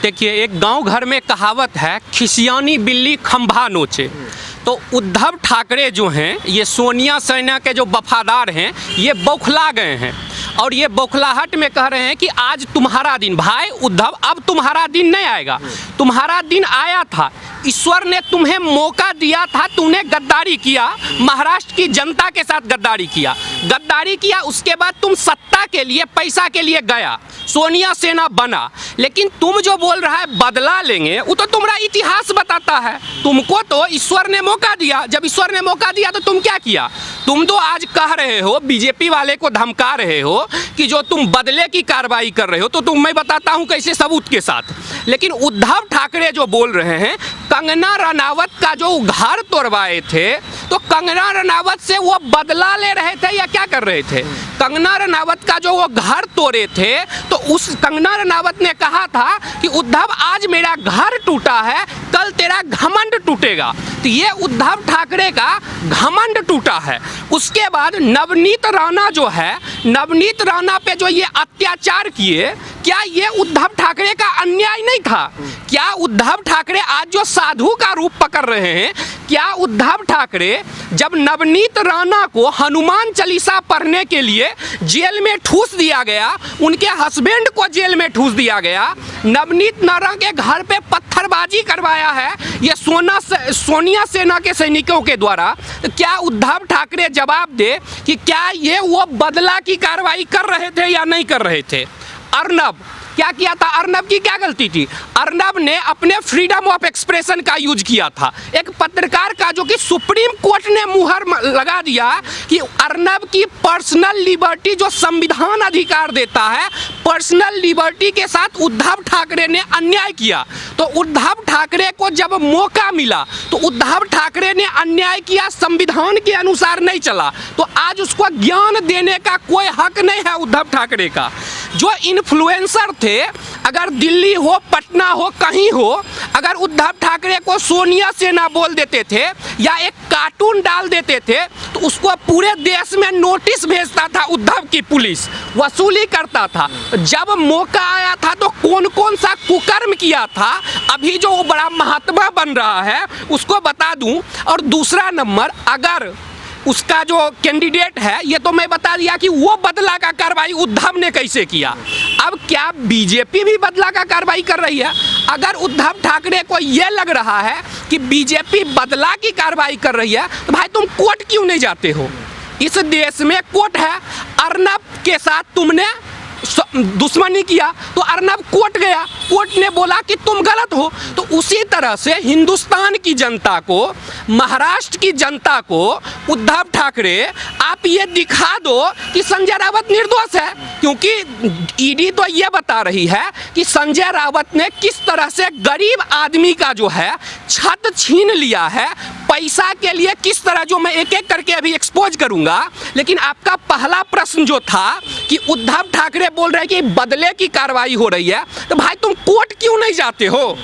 देखिए, एक गांव घर में कहावत है, खिसियानी बिल्ली खंभा नोचे। तो उद्धव ठाकरे जो हैं, ये सोनिया सेना के जो वफादार हैं, ये बौखला गए हैं और ये बौखलाहट में कह रहे हैं कि आज तुम्हारा दिन। भाई उद्धव, अब तुम्हारा दिन नहीं आएगा, तुम्हारा दिन आया था। ईश्वर ने तुम्हें मौका दिया था, तुमने गद्दारी किया, महाराष्ट्र की जनता के साथ गद्दारी किया। उसके बाद तुम सत्ता के लिए, पैसा के लिए गया, सोनिया सेना बना। लेकिन तुम जो बोल रहा है बदला लेंगे, वो तो तुम्हारा इतिहास बताता है। तुमको तो ईश्वर ने मौका दिया, जब ईश्वर ने मौका दिया तो तुम क्या किया? तुम तो आज कह रहे हो, बीजेपी वाले को धमका रहे हो कि जो तुम बदले की कार्रवाई कर रहे हो, तो मैं बताता हूं कैसे, सबूत के साथ। लेकिन उद्धव ठाकरे जो बोल रहे हैं, कंगना रनावत का जो घर तोड़वाए थे, तो कंगना रनावत से वो बदला ले रहे थे या क्या कर रहे थे? कंगना रनावत का जो वो घर तोड़े थे, तो उस कंगना रनावत ने कहा था कि उद्धव आज मेरा घर टूटा है, कल तेरा घमंड टूटेगा। तो ये उद्धव ठाकरे का घमंड टूटा है। उसके बाद नवनीत राणा जो है, नवनीत राणा पे जो ये अत्याचार किए, क्या ये उद्धव ठाकरे का अन्याय नहीं था? क्या उद्धव ठाकरे आज जो साधु का रूप पकड़ रहे हैं, क्या उद्धव ठाकरे जब नवनीत राणा को हनुमान चालीसा पढ़ने के लिए जेल में ठूस दिया गया, उनके हस्बैंड को जेल में ठूस दिया गया, नवनीत राणा के घर पे पत्थरबाजी करवाया है ये सोनिया सेना के सैनिकों के द्वारा, तो क्या उद्धव ठाकरे जवाब दे कि क्या ये वो बदला की कार्रवाई कर रहे थे या नहीं कर रहे थे? अर्नब क्या किया था? अर्नब की क्या गलती थी? अर्नब ने अपने फ्रीडम ऑफ एक्सप्रेशन का यूज किया था। एक पत्रकार का, जो कि सुप्रीम कोर्ट ने मुहर लगा दिया कि अर्नब की पर्सनल लिबर्टी, जो संविधान अधिकार देता है, पर्सनल लिबर्टी के साथ उद्धव ठाकरे ने अन्याय किया। तो उद्धव ठाकरे को जब मौका मिला तो उद्धव ठाकरे ने अन्याय किया, संविधान के अनुसार नहीं चला, तो आज उसको ज्ञान देने का कोई हक नहीं है उद्धव ठाकरे का। जो इन्फ्लुएंसर थे, अगर दिल्ली हो, पटना हो, कहीं हो, अगर उद्धव ठाकरे को सोनिया सेना बोल देते थे या एक कार्टून डाल देते थे, तो उसको पूरे देश में नोटिस भेजता था उद्धव की पुलिस, वसूली करता था। जब मौका आया था तो कौन कौन सा कुकर्म किया था, अभी जो वो बड़ा महात्मा बन रहा है उसको बता दूं। और दूसरा नंबर, अगर उसका जो कैंडिडेट है, ये तो मैं बता दिया कि वो बदला का कार्रवाई उद्धव ने कैसे किया। अब क्या बीजेपी भी बदला का कार्रवाई कर रही है? अगर उद्धव ठाकरे को ये लग रहा है कि बीजेपी बदला की कार्रवाई कर रही है, तो भाई तुम कोर्ट क्यों नहीं जाते हो? इस देश में कोर्ट है। अर्नब के साथ तुमने दुश्मनी किया तो अर्नब कोर्ट गया, कोर्ट ने बोला कि तुम गलत हो। तो उसी तरह से हिंदुस्तान की जनता को, महाराष्ट्र की जनता को, उद्धव ठाकरे आप ये दिखा दो कि संजय रावत निर्दोष है। क्योंकि ईडी तो ये बता रही है कि संजय रावत ने किस तरह से गरीब आदमी का जो है छत छीन लिया है पैसा के लिए, किस तरह, जो मैं एक एक करके अभी एक्सपोज करूंगा। लेकिन आपका पहला प्रश्न जो था कि उद्धव ठाकरे बोल रहे हैं कि बदले की कार्रवाई हो रही है, तो भाई तुम कोर्ट क्यों नहीं जाते हो?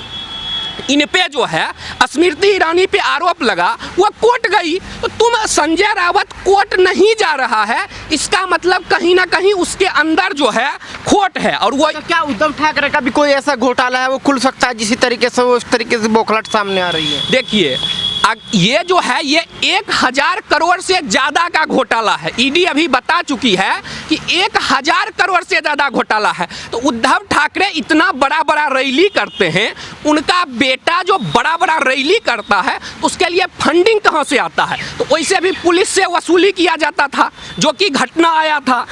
इन पे जो है स्मृति ईरानी पे आरोप लगा, वो कोर्ट गई, तो तुम, संजय रावत कोर्ट नहीं जा रहा है, इसका मतलब कहीं ना कहीं उसके अंदर जो है खोट है। और वो तो क्या उद्धव ठाकरे का भी कोई ऐसा घोटाला है वो खुल सकता है जिसी तरीके से वो उस तरीके से बौखलाहट सामने आ रही है? देखिए, ये जो है ये 1000 करोड़ से ज्यादा का घोटाला है। ईडी अभी बता चुकी है कि 1000 करोड़ से ज्यादा घोटाला है। तो उद्धव ठाकरे इतना बड़ा बड़ा रैली करते हैं, उनका बेटा जो बड़ा बड़ा रैली करता है, तो उसके लिए फंडिंग कहां से आता है? तो वैसे भी पुलिस से वसूली किया जाता था, जो कि घटना आया था।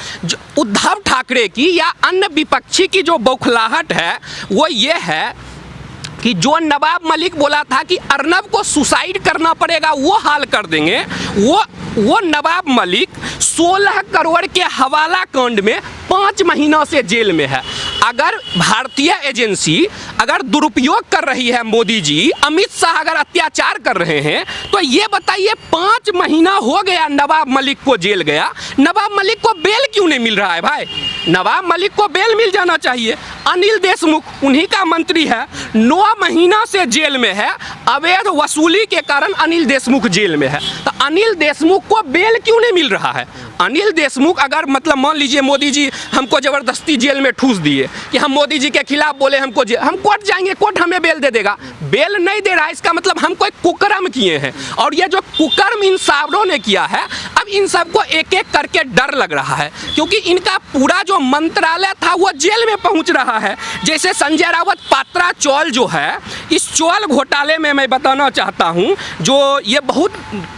उद्धव ठाकरे की या अन्य विपक्षी की जो बौखलाहट है वो ये है कि जो नवाब मलिक बोला था कि अर्नब को सुसाइड करना पड़ेगा, वो हाल कर देंगे, वो नवाब मलिक 16 करोड़ के हवाला कांड में 5 महीना से जेल में है। अगर भारतीय एजेंसी अगर दुरुपयोग कर रही है, मोदी जी, अमित शाह अगर अत्याचार कर रहे हैं, तो ये बताइए 5 महीना हो गया नवाब मलिक को जेल गया, नवाब मलिक को बेल क्यों नहीं मिल रहा है? भाई नवाब मलिक को बेल मिल जाना चाहिए। अनिल देशमुख उन्हीं का मंत्री है, 9 महीना से जेल में है, अवैध वसूली के कारण अनिल देशमुख जेल में है। तो अनिल देशमुख को बेल क्यों नहीं मिल रहा है? अनिल देशमुख अगर मतलब मान लीजिए मोदी जी हमको ज़बरदस्ती जेल में ठूस दिए कि हम मोदी जी के खिलाफ बोले, हमको हम कोर्ट जाएंगे, कोर्ट हमें बेल दे देगा। बेल नहीं दे रहा है, इसका मतलब हम कोई कुकर्म किए हैं, और ये जो कुकर्म इन सावरों ने किया है, अब इन सबको एक एक करके डर लग रहा है, क्योंकि इनका पूरा जो मंत्रालय था वो जेल में पहुंच रहा है। जैसे संजय रावत पात्रा चौल जो है, इस चौल घोटाले में मैं बताना चाहता हूं, जो ये बहुत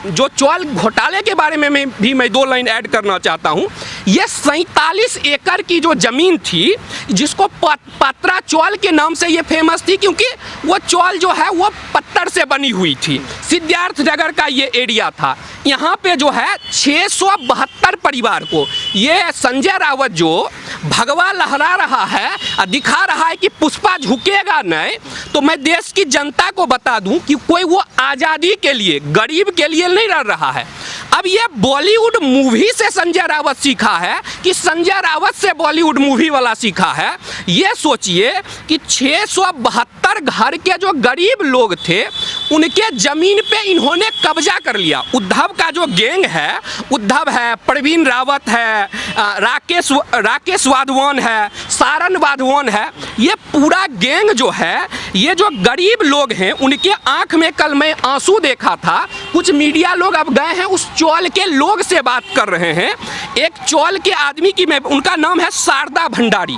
जो चौल घोटाले के बारे में मैं 2 लाइन ऐड करना चाहता हूं। ये 47 एकड़ की जो ज़मीन थी, जिसको पात्रा चौल के नाम से ये फेमस थी, क्योंकि वो चौल जो है वो पत्थर से बनी हुई थी। सिद्धार्थ नगर का ये एरिया था। यहाँ पे जो है 672 परिवार को ये संजय रावत जो भगवा लहरा रहा है और दिखा रहा है कि पुष्पा झुकेगा नहीं, तो मैं देश की जनता को बता दूं कि कोई वो आज़ादी के लिए, गरीब के लिए नहीं लड़ रहा है। अब ये बॉलीवुड मूवी से संजय रावत सीखा है कि संजय रावत से बॉलीवुड मूवी वाला सीखा है। ये सोचिए कि 672 घर के जो गरीब लोग थे, उनके ज़मीन पे इन्होंने कब्जा कर लिया। उद्धव का जो गैंग है, उद्धव है, प्रवीण रावत है, राकेश वाधवान है, सारन वाधवान है, ये पूरा गैंग जो है, ये जो गरीब लोग हैं, उनके आंख में कल मैं आंसू देखा था। कुछ मीडिया लोग अब गए हैं, उस चौल के लोग से बात कर रहे हैं। एक चौल के आदमी की, मैं उनका नाम है शारदा भंडारी।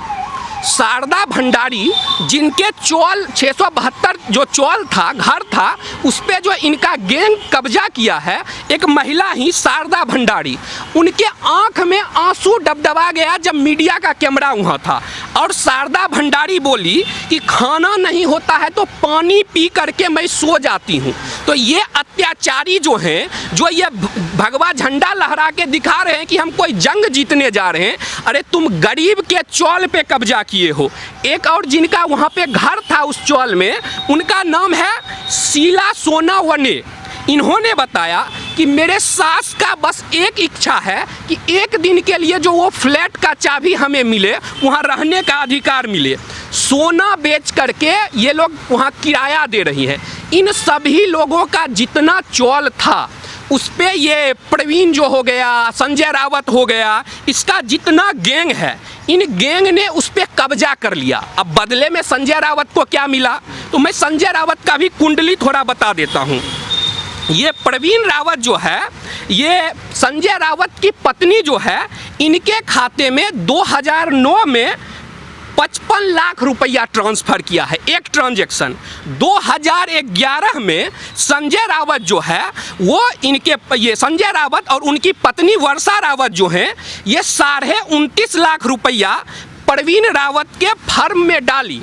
शारदा भंडारी, जिनके चौल 672 जो चौल था, घर था, उस पे जो इनका गैंग कब्जा किया है, एक महिला ही शारदा भंडारी, उनके आंख में आंसू डबडबा गया जब मीडिया का कैमरा वहाँ था, और शारदा भंडारी बोली कि खाना नहीं होता है तो पानी पी करके मैं सो जाती हूँ। तो ये अत्याचारी जो हैं, जो ये भगवा झंडा लहरा के दिखा रहे हैं कि हम कोई जंग जीतने जा रहे हैं, अरे तुम गरीब के चौल पे कब्जा किए हो। एक और जिनका वहाँ पे घर था उस चौल में, उनका नाम है शीला सोनावने। इन्होंने बताया कि मेरे सास का बस एक इच्छा है कि एक दिन के लिए जो वो फ्लैट का चाबी हमें मिले, वहाँ रहने का अधिकार मिले। सोना बेच करके ये लोग वहाँ किराया दे रही हैं। इन सभी लोगों का जितना चौल था, उस पे ये प्रवीण जो हो गया, संजय रावत हो गया, इसका जितना गैंग है, इन गैंग ने उस पे कब्जा कर लिया। अब बदले में संजय रावत को क्या मिला, तो मैं संजय रावत का भी कुंडली थोड़ा बता देता हूँ। ये प्रवीण रावत जो है, ये संजय रावत की पत्नी जो है, इनके खाते में 2009 में 55 लाख रुपया ट्रांसफ़र किया है, एक ट्रांजैक्शन। 2011 में संजय रावत जो है, वो ये संजय रावत और उनकी पत्नी वर्षा रावत जो हैं, ये 29.5 लाख रुपया प्रवीण रावत के फर्म में डाली।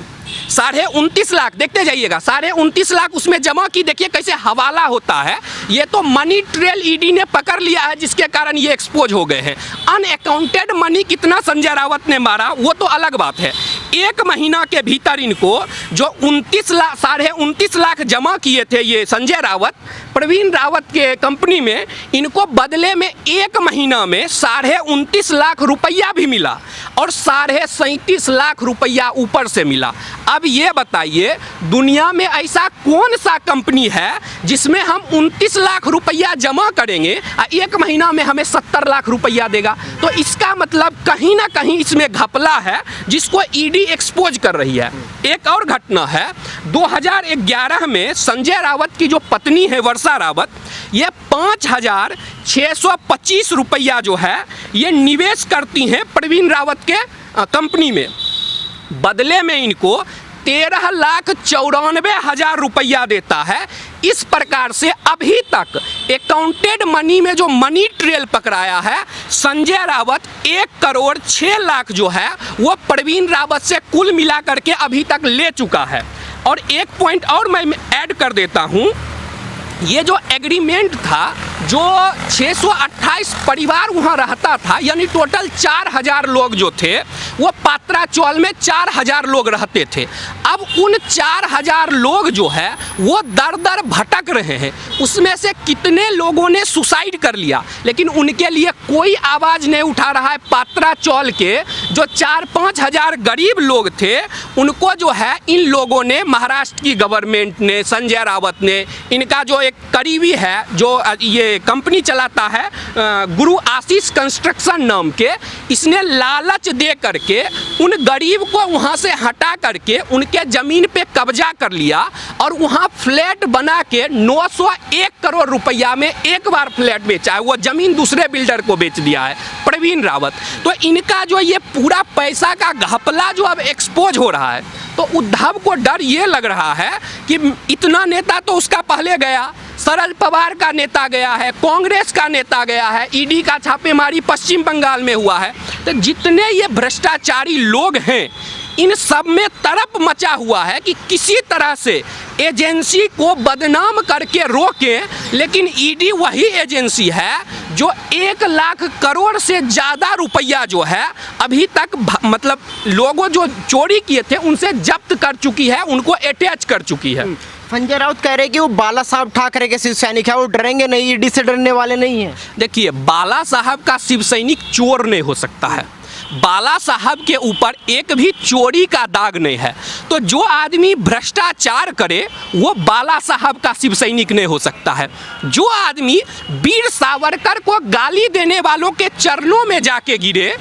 29.5 लाख, देखते जाइएगा, 29.5 लाख उसमें जमा की। देखिए कैसे हवाला होता है। ये तो मनी ट्रेल ईडी ने पकड़ लिया है, जिसके कारण ये एक्सपोज हो गए हैं। अनअकाउंटेड मनी कितना संजय रावत ने मारा, वो तो अलग बात है। 1 महीना के भीतर इनको जो 29 लाख जमा किए थे ये संजय रावत प्रवीण रावत के कंपनी में, इनको बदले में 1 महीना में 29.5 लाख रुपया भी मिला, और 37.5 लाख रुपया ऊपर से मिला। अब ये बताइए, दुनिया में ऐसा कौन सा कंपनी है जिसमें हम 29 लाख रुपया जमा करेंगे और 1 महीना में हमें 70 लाख रुपया देगा? तो इसका मतलब कहीं ना कहीं इसमें घपला है, जिसको ईडी एक्सपोज कर रही है। एक और घटना है, 2011 में संजय रावत की जो पत्नी है वर्षा रावत, ये 5,625 रुपया जो है ये निवेश करती हैं प्रवीण रावत के कंपनी में। बदले में इनको 13,94,000 रुपया देता है। इस प्रकार से अभी तक अकाउंटेड मनी में जो मनी ट्रेल पकड़ाया है संजय रावत, 1,06,00,000 जो है वो प्रवीण रावत से कुल मिला करके अभी तक ले चुका है। और एक पॉइंट और मैं ऐड कर देता हूँ, ये जो एग्रीमेंट था, जो 628 परिवार वहाँ रहता था, यानी टोटल 4,000 लोग जो थे, वो पात्रा चौल में 4,000 लोग रहते थे। अब उन 4,000 लोग जो है वो दर दर भटक रहे हैं। उसमें से कितने लोगों ने सुसाइड कर लिया, लेकिन उनके लिए कोई आवाज़ नहीं उठा रहा है। पात्रा चौल के जो 4-5 हज़ार गरीब लोग थे, उनको जो है इन लोगों ने, महाराष्ट्र की गवर्नमेंट ने, संजय रावत ने, इनका जो एक करीबी है जो ये कंपनी चलाता है गुरु आशीष कंस्ट्रक्शन नाम के, इसने लालच दे करके उन गरीब को वहाँ से हटा करके उनके ज़मीन पे कब्जा कर लिया और वहाँ फ्लैट बना के 901 करोड़ रुपया में एक बार फ्लैट बेचा है। वो ज़मीन दूसरे बिल्डर को बेच दिया है प्रवीण रावत। तो इनका जो ये पूरा पैसा का घपला जो अब एक्सपोज हो रहा है, तो उद्धव को डर ये लग रहा है कि इतना नेता तो उसका पहले गया, शरद पवार का नेता गया है, कांग्रेस का नेता गया है, ईडी का छापेमारी पश्चिम बंगाल में हुआ है, तो जितने ये भ्रष्टाचारी लोग हैं इन सब में तड़प मचा हुआ है कि किसी तरह से एजेंसी को बदनाम करके रोकें। लेकिन ईडी वही एजेंसी है जो 1 लाख करोड़ से ज़्यादा रुपया जो है अभी तक मतलब लोगों जो चोरी किए थे उनसे जब्त कर चुकी है, उनको अटैच कर चुकी है। संजय राउत कह रहे हैं कि वो बाला साहब ठाकरे के शिव सैनिक है, वो डरेंगे नहीं, ईडी से डरने वाले नहीं हैं। देखिए, बाला साहब का शिव सैनिक चोर नहीं हो सकता है। बाला साहब के ऊपर एक भी चोरी का दाग नहीं है। तो जो आदमी भ्रष्टाचार करे वो बाला साहब का शिव सैनिक नहीं हो सकता है। जो आदमी वीर सावरकर को गाली देने वालों के चरणों में जाके गिरे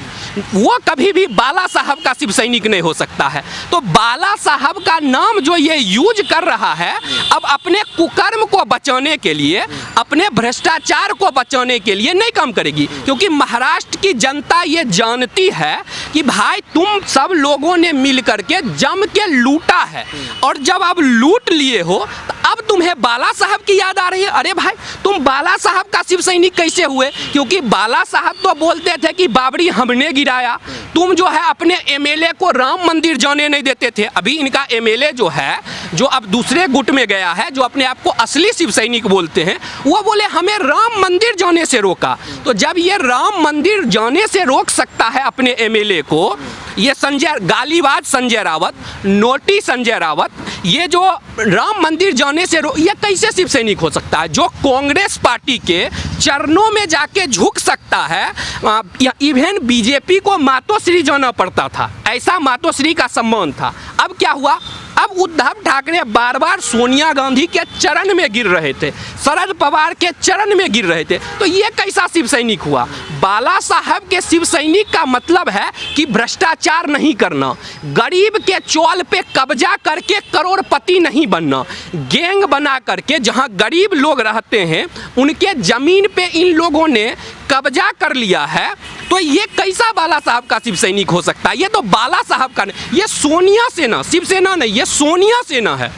वो कभी भी बाला साहब का शिव सैनिक नहीं हो सकता है। तो बाला साहब का नाम जो ये यूज कर रहा है अब अपने कुकर्म को बचाने के लिए, अपने भ्रष्टाचार को बचाने के लिए नहीं काम करेगी, क्योंकि महाराष्ट्र की जनता ये जानती है कि भाई तुम सब लोगों ने मिल करके जम के लूटा है और जब अब लूट लिए हो तो अब तुम्हें बाला साहब की याद आ रही है। अरे भाई, तुम बाला साहब का शिव सैनिक कैसे हुए? क्योंकि बाला साहब तो बोलते थे कि बाबरी हमने गिराया। तुम जो है अपने एमएलए को राम मंदिर जाने नहीं देते थे। अभी इनका एमएलए जो है, जो अब दूसरे गुट में गया है, जो अपने आप को असली शिव सैनिक बोलते हैं, वो बोले हमें राम मंदिर जाने से रोका। तो जब ये राम मंदिर जाने से रोक सकता है अपने एमएलए को, ये संजय गालीबाज संजय रावत, नोटी संजय रावत, ये जो राम मंदिर जाने से ये कैसे शिव सैनिक हो सकता है? जो कांग्रेस पार्टी के चरणों में जाके झुक सकता है। इवन बीजेपी को मातोश्री जाना पड़ता था, ऐसा मातोश्री का सम्मान था। अब क्या हुआ? अब उद्धव ठाकरे बार बार सोनिया गांधी के चरण में गिर रहे थे, शरद पवार के चरण में गिर रहे थे। तो ये कैसा शिव सैनिक हुआ? बाला साहब के शिव सैनिक का मतलब है कि भ्रष्टाचार नहीं करना, गरीब के चौल पे कब्जा करके करोड़पति नहीं बनना, गैंग बना करके जहां गरीब लोग रहते हैं उनके जमीन पे इन लोगों ने कब्जा कर लिया है। तो ये कैसा बाला साहब का शिव सैनिक हो सकता है? ये तो बाला साहब का नहीं, ये सोनिया सेना, शिवसेना नहीं, ये सोनिया सेना है।